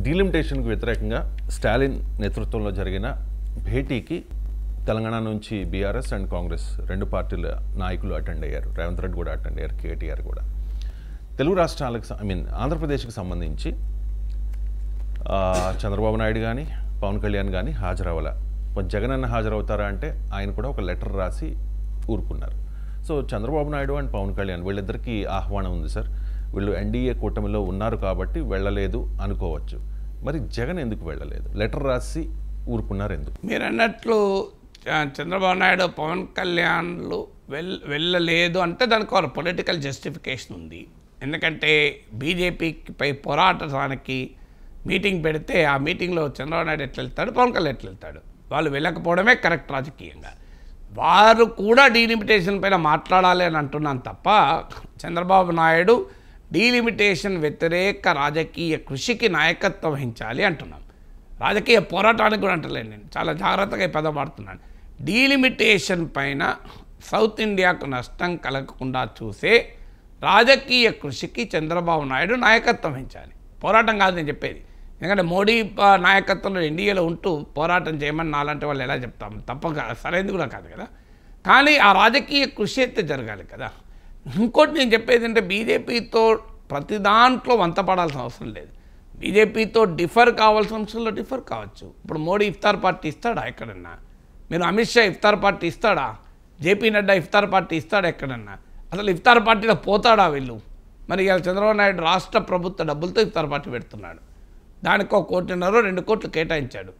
డీలిమిటేషన్కు వ్యతిరేకంగా స్టాలిన్ నేతృత్వంలో జరిగిన భేటీకి తెలంగాణ నుంచి బీఆర్ఎస్ అండ్ కాంగ్రెస్ రెండు పార్టీల నాయకులు అటెండ్ అయ్యారు. రేవంత్ రెడ్డి కూడా అటెండ్ అయ్యారు, కేటీఆర్ కూడా. తెలుగు రాష్ట్రాలకు ఆంధ్రప్రదేశ్కి సంబంధించి చంద్రబాబు నాయుడు కానీ పవన్ కళ్యాణ్ కానీ హాజరవ్వాల. జగన్ అన్న హాజరవుతారా అంటే ఆయన కూడా ఒక లెటర్ రాసి ఊరుకున్నారు. సో చంద్రబాబు నాయుడు అండ్ పవన్ కళ్యాణ్ వీళ్ళిద్దరికీ ఆహ్వానం ఉంది సార్, వీళ్ళు ఎన్డీఏ కూటమిలో ఉన్నారు కాబట్టి వెళ్ళలేదు అనుకోవచ్చు. మరి జగన్ ఎందుకు వెళ్ళలేదు? లెటర్ రాసి ఊరుకున్నారు ఎందుకు? మీరు అన్నట్లు చంద్రబాబు నాయుడు పవన్ కళ్యాణ్లు వెళ్ళలేదు అంటే దానికి ఒక పొలిటికల్ జస్టిఫికేషన్ ఉంది. ఎందుకంటే బీజేపీపై పోరాటానికి మీటింగ్ పెడితే ఆ మీటింగ్లో చంద్రబాబు నాయుడు ఎట్లా వెళ్తాడు, పవన్ కళ్యాణ్ ఎట్లా వెళ్తాడు? వాళ్ళు వెళ్ళకపోవడమే కరెక్ట్ రాజకీయంగా. వారు కూడా డీలిమిటేషన్ పైన మాట్లాడాలి అని అంటున్నాను తప్ప చంద్రబాబు నాయుడు డీలిమిటేషన్ వ్యతిరేక రాజకీయ కృషికి నాయకత్వం వహించాలి అంటున్నాం. రాజకీయ పోరాటానికి కూడా అంటలేను, నేను చాలా జాగ్రత్తగా పదం వాడుతున్నాను. డీలిమిటేషన్ పైన సౌత్ ఇండియాకు నష్టం కలగకుండా చూసే రాజకీయ కృషికి చంద్రబాబు నాయుడు నాయకత్వం వహించాలి. పోరాటం కాదు నేను చెప్పేది. ఎందుకంటే మోడీ నాయకత్వంలో ఎన్డీఏలో ఉంటూ పోరాటం చేయమని నాలాంటి వాళ్ళు ఎలా చెప్తాము? తప్పక సరైనది కూడా కాదు కదా. కానీ ఆ రాజకీయ కృషి అయితే జరగాలి కదా. ఇంకోటి నేను చెప్పేది అంటే బీజేపీతో ప్రతి దాంట్లో వంతపడాల్సిన అవసరం లేదు. బీజేపీతో డిఫర్ కావాల్సిన అంశంలో డిఫర్ కావచ్చు. ఇప్పుడు మోడీ ఇఫ్తార్ పార్టీ ఇస్తాడా ఎక్కడన్నా? మీరు అమిత్ షా ఇఫ్తార్ పార్టీ ఇస్తాడా? జేపీ నడ్డా ఇఫ్తార్ పార్టీ ఇస్తాడా ఎక్కడన్నా? అసలు ఇఫ్తార్ పార్టీలో పోతాడా వీళ్ళు? మరి ఇవాళ చంద్రబాబు నాయుడు రాష్ట్ర ప్రభుత్వ డబ్బులతో ఇఫ్తార్ పార్టీ పెడుతున్నాడు. దానికి 1.5 కోట్లున్నర 2 కోట్లు కేటాయించాడు.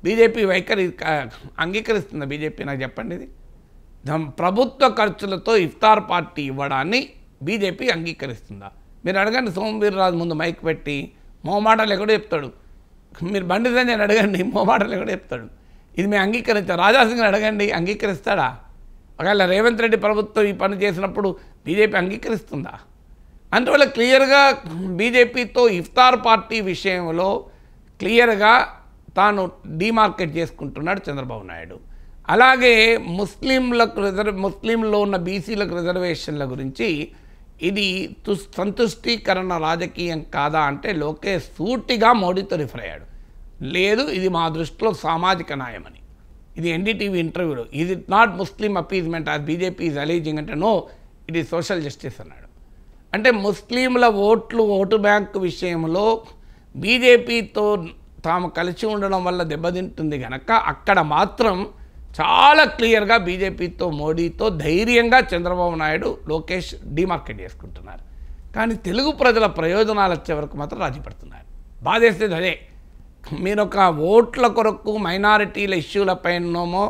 బీజేపీ వైఖరి అంగీకరిస్తుందా బీజేపీ? నాకు చెప్పండి. ఇది ప్రభుత్వ ఖర్చులతో ఇఫ్తార్ పార్టీ ఇవ్వడాన్ని బీజేపీ అంగీకరిస్తుందా? మీరు అడగండి సోమవీర్రాజు ముందు మైక్ పెట్టి, మోమాటలు ఎక్కడో చెప్తాడు. మీరు బండి సంజయ్ అడగండి, మోమాటలు ఎక్కడో చెప్తాడు. ఇది మేము అంగీకరించాం. రాజాసింగ్ని అడగండి, అంగీకరిస్తాడా? ఒకవేళ రేవంత్ రెడ్డి ప్రభుత్వం ఈ పని చేసినప్పుడు బీజేపీ అంగీకరిస్తుందా? అందువల్ల క్లియర్గా బీజేపీతో ఇఫ్తార్ పార్టీ విషయంలో క్లియర్గా తాను డిమార్కెట్ చేసుకుంటున్నాడు చంద్రబాబు నాయుడు. అలాగే ముస్లింలో ఉన్న బీసీలకు రిజర్వేషన్ల గురించి ఇది సంతుష్టీకరణ రాజకీయం కాదా అంటే లోకేష్ సూటిగా మోడీతో రిఫర్ అయ్యాడు. లేదు, ఇది మా దృష్టిలో సామాజిక న్యాయం అని. ఇది ఎన్డీటీవీ ఇంటర్వ్యూలో, ఇది not Muslim appeasement as BJP is alleging అంటే no, it is social justice అన్నాడు. అంటే ముస్లింల ఓటు బ్యాంకు విషయంలో బీజేపీతో తాము కలిసి ఉండడం వల్ల దెబ్బతింటుంది కనుక అక్కడ మాత్రం చాలా క్లియర్గా బీజేపీతో మోడీతో ధైర్యంగా చంద్రబాబు నాయుడు లోకేష్ డిమార్కెట్ చేసుకుంటున్నారు. కానీ తెలుగు ప్రజల ప్రయోజనాలు వచ్చే వరకు మాత్రం రాజీ పడుతున్నారు. బాధేసేది అదే. మీరు ఒక ఓట్ల కొరకు మైనారిటీల ఇష్యూలపైనేమో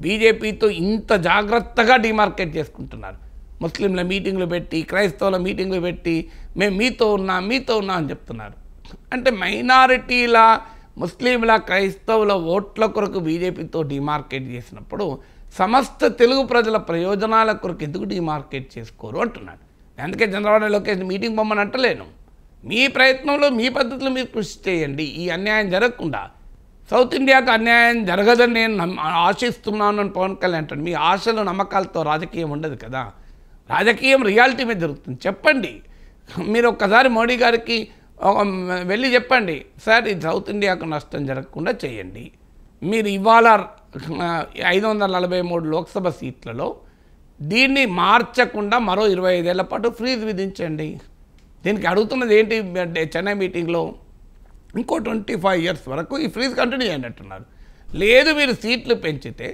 బీజేపీతో ఇంత జాగ్రత్తగా డిమార్కెట్ చేసుకుంటున్నారు. ముస్లింల మీటింగ్లు పెట్టి, క్రైస్తవుల మీటింగ్లు పెట్టి మేము మీతో ఉన్నా అని చెప్తున్నారు. అంటే మైనారిటీల, ముస్లింల, క్రైస్తవుల ఓట్ల కొరకు బీజేపీతో డిమార్కెట్ చేసినప్పుడు సమస్త తెలుగు ప్రజల ప్రయోజనాల కొరకు ఎందుకు డిమార్కెట్ చేసుకోరు అంటున్నాడు. అందుకే చంద్రబాబు లోకేష్ మీటింగ్ పొమ్మని అంటలేను. మీ ప్రయత్నంలో మీ పద్ధతిలో మీరు కృషి చేయండి. ఈ అన్యాయం జరగకుండా సౌత్ ఇండియాకు అన్యాయం జరగదని నేను ఆశిస్తున్నాను అని పవన్ కళ్యాణ్ అంటాడు. మీ ఆశలు నమ్మకాలతో రాజకీయం ఉండదు కదా. రాజకీయం రియాలిటీ మీద జరుగుతుంది. చెప్పండి. మీరు ఒక్కసారి మోడీ గారికి వెళ్ళి చెప్పండి, సార్ ఇది సౌత్ ఇండియాకు నష్టం జరగకుండా చేయండి. మీరు ఇవాళ 543 లోక్సభ సీట్లలో దీన్ని మార్చకుండా మరో 25 ఏళ్ల పాటు ఫ్రీజ్ విధించండి. దీనికి అడుగుతున్నది ఏంటి? చెన్నై మీటింగ్లో ఇంకో 25 ఇయర్స్ వరకు ఈ ఫ్రీజ్ కంటిన్యూ అయినట్టున్నారు. లేదు, మీరు సీట్లు పెంచితే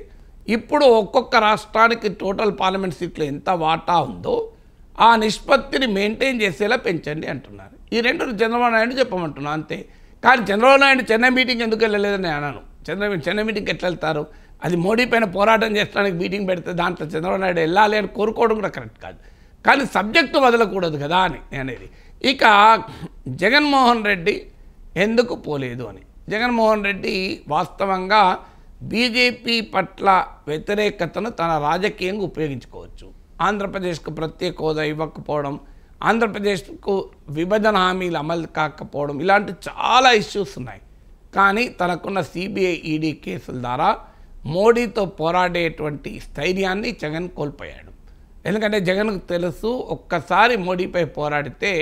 ఇప్పుడు ఒక్కొక్క రాష్ట్రానికి టోటల్ పార్లమెంట్ సీట్లు ఎంత వాటా ఉందో ఆ నిష్పత్తిని మెయింటైన్ చేసేలా పెంచండి అంటున్నారు. ఈ రెండు చంద్రబాబు నాయుడు చెప్పమంటున్నాను అంతే. కానీ చంద్రబాబు నాయుడు చెన్నై మీటింగ్ ఎందుకు వెళ్ళలేదని అన్నాను. చెన్నై మీటింగ్కి ఎట్లా వెళ్తారు? అది మోడీ పైన పోరాటం చేసడానికి మీటింగ్ పెడితే దాంట్లో చంద్రబాబు నాయుడు వెళ్ళాలి అని కోరుకోవడం కూడా కరెక్ట్ కాదు. కానీ సబ్జెక్టు వదలకూడదు కదా అని అనేది. ఇక జగన్మోహన్ రెడ్డి ఎందుకు పోలేదు అని. జగన్మోహన్ రెడ్డి వాస్తవంగా బీజేపీ పట్ల వ్యతిరేకతను తన రాజకీయంగా ఉపయోగించుకోవచ్చు. ఆంధ్రప్రదేశ్కు ప్రత్యేక హోదా ఇవ్వకపోవడం, ఆంధ్రప్రదేశ్కు విభజన హామీలు అమలు కాకపోవడం, ఇలాంటి చాలా ఇష్యూస్ ఉన్నాయి. కానీ తనకున్న సిబిఐ ఈడీ కేసుల ద్వారా మోడీతో పోరాడేటువంటి స్థైర్యాన్ని జగన్ కోల్పోయాడు. ఎందుకంటే జగన్కు తెలుసు, ఒక్కసారి మోడీపై పోరాడితే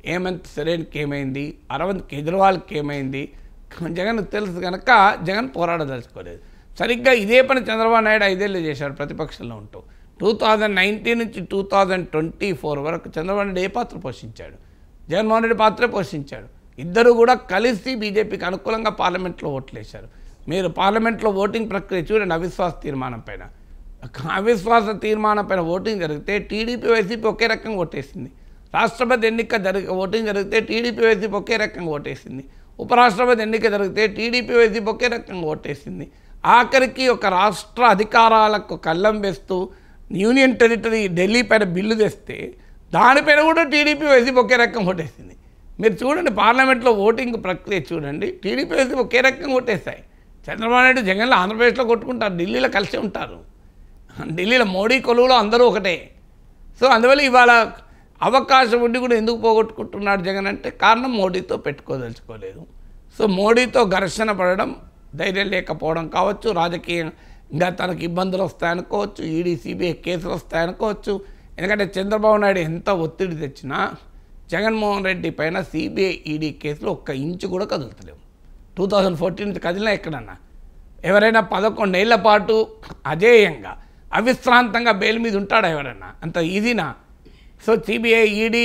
హేమంత్ సొరేన్కి ఏమైంది, అరవింద్ కేజ్రీవాల్కి ఏమైంది, జగన్ తెలుసు కనుక జగన్ పోరాడదలుచుకోలేదు. సరిగ్గా ఇదే పని చంద్రబాబు నాయుడు 5 ఏళ్ళు చేశాడు ప్రతిపక్షంలో ఉంటూ. 2019 నుంచి 2024 వరకు చంద్రబాబు నాయుడు ఏ పాత్ర పోషించాడు? జగన్మోహన్ రెడ్డి పాత్రే పోషించాడు. ఇద్దరు కూడా కలిసి బీజేపీకి అనుకూలంగా పార్లమెంట్లో ఓట్లు వేశారు. మీరు పార్లమెంట్లో ఓటింగ్ ప్రక్రియ చూడండి. అవిశ్వాస తీర్మానం పైన ఓటింగ్ జరిగితే టీడీపీ వైసీపీ ఒకే రకంగా ఓటేసింది. రాష్ట్రపతి ఎన్నిక ఓటింగ్ జరిగితే టీడీపీ వైసీపీ ఒకే రకంగా ఓటేసింది. ఉపరాష్ట్రపతి ఎన్నిక జరిగితే టీడీపీ వైసీపీ ఒకే రకంగా ఓటేసింది. ఆఖరికి ఒక రాష్ట్ర అధికారాలకు కళ్ళం వేస్తూ యూనియన్ టెరిటరీ ఢిల్లీ పైన బిల్లు తెస్తే దానిపైన కూడా టీడీపీ వైసీపీ ఒకే రకంగా ఓటేసింది. మీరు చూడండి పార్లమెంట్లో ఓటింగ్ ప్రక్రియ చూడండి. టీడీపీ వైసీపీ ఒకే రకంగా ఓటేస్తాయి. చంద్రబాబు నాయుడు జగన్లో ఆంధ్రప్రదేశ్లో కొట్టుకుంటారు, ఢిల్లీలో కలిసి ఉంటారు. ఢిల్లీలో మోడీ కొలువులో అందరూ ఒకటే. సో అందువల్ల ఇవాళ అవకాశం ఉండి కూడా ఎందుకు పోగొట్టుకుంటున్నాడు జగన్ అంటే కారణం మోడీతో పెట్టుకోదలుచుకోలేదు. సో మోడీతో ఘర్షణ పడడం, ధైర్యం లేకపోవడం కావచ్చు, రాజకీయంగా తనకు ఇబ్బందులు వస్తాయనుకోవచ్చు, ఈడీ సిబిఐ కేసులు వస్తాయనుకోవచ్చు. ఎందుకంటే చంద్రబాబు నాయుడు ఎంత ఒత్తిడి తెచ్చినా జగన్మోహన్ రెడ్డి పైన సిబిఐ ఈడీ కేసులు ఒక్క ఇంచు కూడా కదులుతలేవు. 2014 నుంచి కదిలినా ఎక్కడన్నా ఎవరైనా 11 ఏళ్ల పాటు అజేయంగా అవిశ్రాంతంగా బెయిల్ మీద ఉంటాడా ఎవరైనా? అంత ఈజీనా? So CBI ED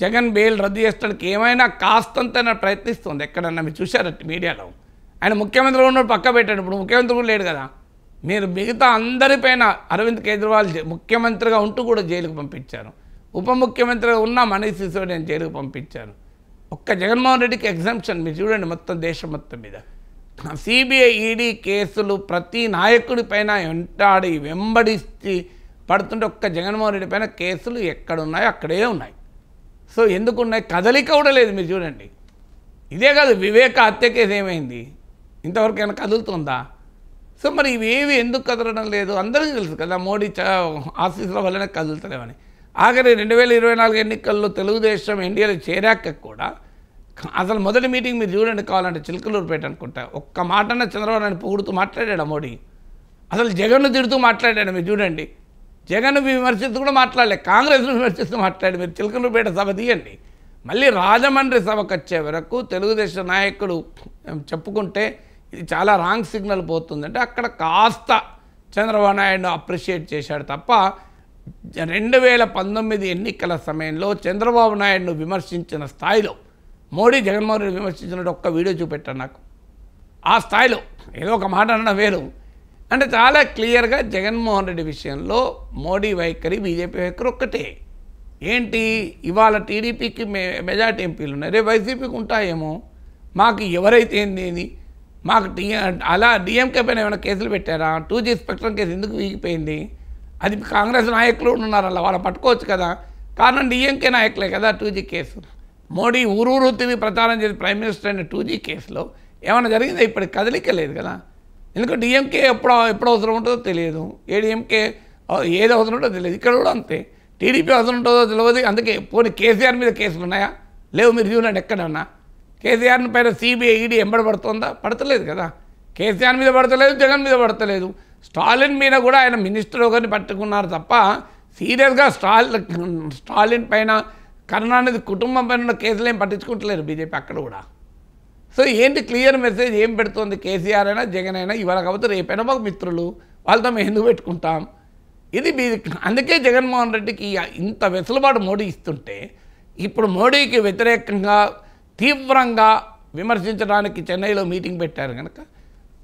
Jagan bail రద్దు చేసడానికి ఏమైనా కాస్తంతైనా ప్రయత్నిస్తుంది. ఎక్కడన్నా మీరు చూశారట మీడియాలో. ఆయన ముఖ్యమంత్రి ఉన్నప్పుడు పక్క పెట్టాడు, ఇప్పుడు ముఖ్యమంత్రి కూడా లేడు కదా. మీరు మిగతా అందరిపైన అరవింద్ కేజ్రీవాల్ ముఖ్యమంత్రిగా ఉంటూ కూడా జైలుకు పంపించారు. ఉప ముఖ్యమంత్రిగా ఉన్న మనీష్ సిసోడియాని జైలుకు పంపించారు. ఒక్క జగన్మోహన్ రెడ్డికి ఎగ్జామ్షన్ మీరు చూడండి మొత్తం దేశం మొత్తం మీద. సిబిఐ ఈడీ కేసులు ప్రతి నాయకుడి పైన వెంబడిస్తే పడుతుంటే ఒక్క జగన్మోహన్ రెడ్డి పైన కేసులు ఎక్కడున్నాయో అక్కడే ఉన్నాయి. సో ఎందుకు ఉన్నాయి? కదలిక కూడా లేదు. మీరు చూడండి. ఇదే కాదు, వివేక హత్య కేసు ఏమైంది? ఇంతవరకు ఏమైనా కదులుతుందా? సో మరి ఇవేవి ఎందుకు కదలడం లేదు? అందరికీ తెలుసు కదా మోడీ ఆఫీసుల వల్లనే కదులుతలేమని. ఆఖరి 2024 ఎన్నికల్లో తెలుగుదేశం ఎన్డీఏలో చేరాక కూడా అసలు మొదటి మీటింగ్ మీరు చూడండి కావాలంటే చిలకలూరుపేట అనుకుంటా. ఒక్క మాటన చంద్రబాబు నాయుడు పొగుడుతూ మాట్లాడాడు మోడీ. అసలు జగన్ను తిడుతూ మాట్లాడాడు. మీరు చూడండి. జగన్ విమర్శిస్తూ కూడా మాట్లాడలేదు, కాంగ్రెస్ను విమర్శిస్తూ మాట్లాడి. మీరు చిలకలూరుపేట సభ తీయండి. మళ్ళీ రాజమండ్రి సభకు వచ్చే వరకు తెలుగుదేశం నాయకులు చెప్పుకుంటే ఇది చాలా రాంగ్ సిగ్నల్ పోతుందంటే అక్కడ కాస్త చంద్రబాబు నాయుడు అప్రిషియేట్ చేశాడు తప్ప 2019 ఎన్నికల సమయంలో చంద్రబాబు నాయుడును విమర్శించిన స్థాయిలో మోడీ జగన్మోహన్ రెడ్డి విమర్శించినట్టు ఒక్క వీడియో చూపెట్టాను నాకు. ఆ స్థాయిలో ఏదో ఒక మాట అన్న వేరు. అంటే చాలా క్లియర్గా జగన్మోహన్ రెడ్డి విషయంలో మోడీ వైఖరి బీజేపీ వైఖరి ఒక్కటే. ఏంటి? ఇవాళ టీడీపీకి మెజార్టీ ఎంపీలు ఉన్నాయి, రేపు వైసీపీకి ఉంటాయేమో. మాకు ఎవరైతే ఏంది మాకు అలా డిఎంకే పైన ఏమైనా కేసులు పెట్టారా? 2G స్పెక్ట్రమ్ కేసు ఎందుకు వీగిపోయింది? అది కాంగ్రెస్ నాయకులు ఉన్నారు అలా, వాళ్ళు పట్టుకోవచ్చు కదా. కారణం డిఎంకే నాయకులే కదా 2G కేసు. మోడీ ఊరూరు తిరిగి ప్రచారం చేసి ప్రైమ్ మినిస్టర్ అయిన 2G కేసులో ఏమైనా జరిగిందా? ఇప్పటికి కదలిక లేదు కదా. ఎందుకంటే డిఎంకే ఎప్పుడు అవసరం ఉంటుందో తెలియదు, ఏడీఎంకే ఏది అవసరం ఉంటుందో తెలియదు. ఇక్కడ కూడా అంతే. టీడీపీ అవసరం ఉంటుందో తెలియదు. అందుకే పోనీ కేసీఆర్ మీద కేసులు ఉన్నాయా? లేవు. మీరు చూడండి ఎక్కడన్నా కేసీఆర్ పైన సిబిఐ ఈడీ ఎంబడబడుతుందా? పడతలేదు కదా. కేసీఆర్ మీద పడతలేదు, జగన్ మీద పడతలేదు. స్టాలిన్ మీద కూడా ఆయన మినిస్టర్ ఒకరిని పట్టుకున్నారు తప్ప సీరియస్గా స్టాలిన్ పైన కరుణానిధి కుటుంబం పైన ఉన్న కేసులు ఏం పట్టించుకుంటలేరు బీజేపీ అక్కడ కూడా. సో ఏంటి క్లియర్ మెసేజ్ ఏం పెడుతుంది? కేసీఆర్ అయినా జగన్ అయినా ఇవాళ కాకపోతే రేపైనా మాకు మిత్రులు, వాళ్ళతో మేము ఎందుకు పెట్టుకుంటాం? ఇది అందుకే జగన్మోహన్ రెడ్డికి ఇంత వెసులుబాటు మోడీ ఇస్తుంటే ఇప్పుడు మోడీకి వ్యతిరేకంగా తీవ్రంగా విమర్శించడానికి చెన్నైలో మీటింగ్ పెట్టారు కనుక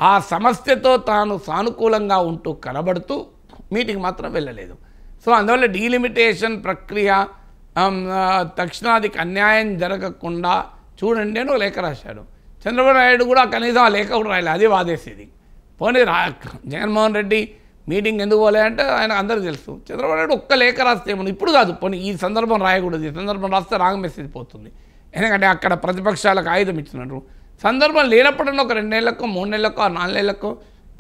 ఆ సమస్యతో తాను సానుకూలంగా ఉంటూ కనబడుతూ మీటింగ్ మాత్రం వెళ్ళలేదు. సో అందువల్ల డీలిమిటేషన్ ప్రక్రియ దక్షిణాదికి అన్యాయం జరగకుండా చూడండి అని లేఖ రాశాడు. చంద్రబాబు నాయుడు కూడా కనీసం ఆ లేఖ కూడా రాయలేదు, అదే వాదేసేది. పోనీ జగన్మోహన్ రెడ్డి మీటింగ్ ఎందుకు పోలే అంటే ఆయన అందరికీ తెలుసు. చంద్రబాబు నాయుడు ఒక్క లేఖ రాస్తే ఏమన్నా ఇప్పుడు కాదు, పోనీ ఈ సందర్భం రాయకూడదు, ఈ సందర్భం రాస్తే రాంగ్ మెసేజ్ పోతుంది. ఎందుకంటే అక్కడ ప్రతిపక్షాలకు ఆయుధం ఇచ్చినారు. సందర్భం లేనప్పుడైనా ఒక 2 నెలలకో 3 నెలలకో 4 నెలలకో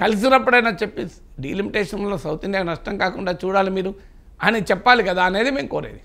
కలిసినప్పుడైనా చెప్పి డీలిమిటేషన్లో సౌత్ ఇండియా నష్టం కాకుండా చూడాలి మీరు అని చెప్పాలి కదా అనేది మేము కోరేది.